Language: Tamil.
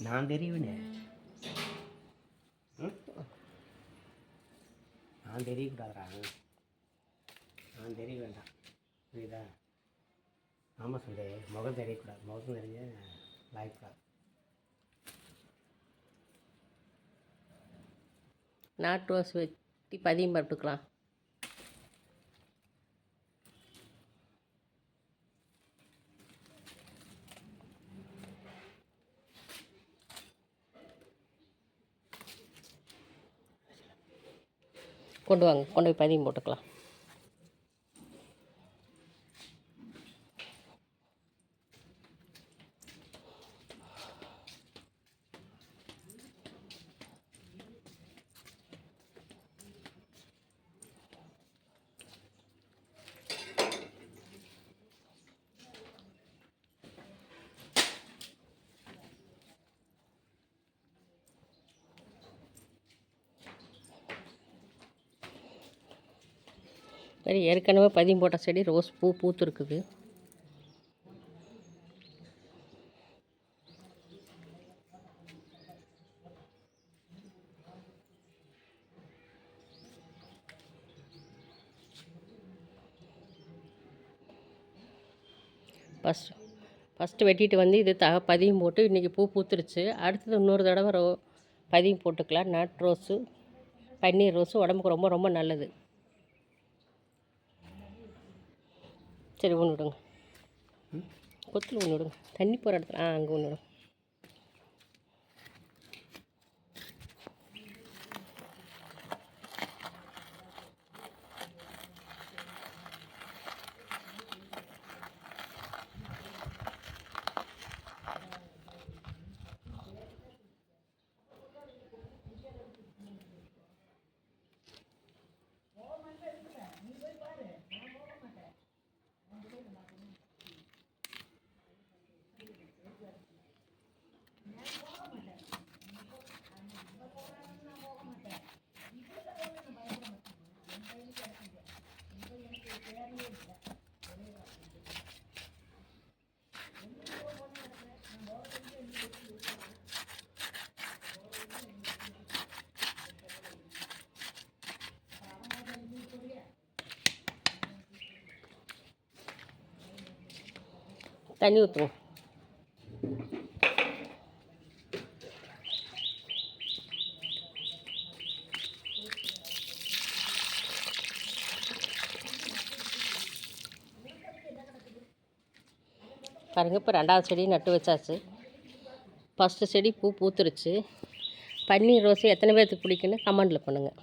நான் தெரியுவேனே. நான் தெரியக்கூடாதுடா. நான் தெரிய வேண்டாம், புரியுதா? ஆமாம் சொல்லு, முகம் தெரியக்கூடாது. முகம் தெரிய வாய்க்கூடாது. நாட்டு ரோஸ் வெட்டி பதியம் போட்டுக்கலாம். கொண்டு வாங்க, கொண்டு போய் பதியம் போட்டுக்கலாம். சரி, ஏற்கனவே பதியம் போட்ட செடி ரோஸ் பூ பூத்துருக்குது. ஃபஸ்ட்டு வெட்டிட்டு வந்து இது பதியம் போட்டு இன்றைக்கி பூ பூத்துருச்சு. அடுத்தது இன்னொரு தடவை பதியம் போட்டுக்கலாம். நாட்டு ரோஸு, பன்னீர் ரோஸு உடம்புக்கு ரொம்ப ரொம்ப நல்லது. சரி, ஒன்று விடுங்க, கொத்தில் ஒன்று விடுங்க, தண்ணி போகிற இடத்துல அங்கே ஒன்று விடுங்க. தண்ணி ஊற்றுவோம். பாருங்கள், இப்போ 2வது செடி நட்டு வச்சாச்சு. ஃபஸ்ட்டு செடி பூ பூத்துருச்சு. பன்னீர் ரோஸு எத்தனை பேர்த்துக்கு பிடிக்குன்னு கமெண்டில் பண்ணுங்கள்.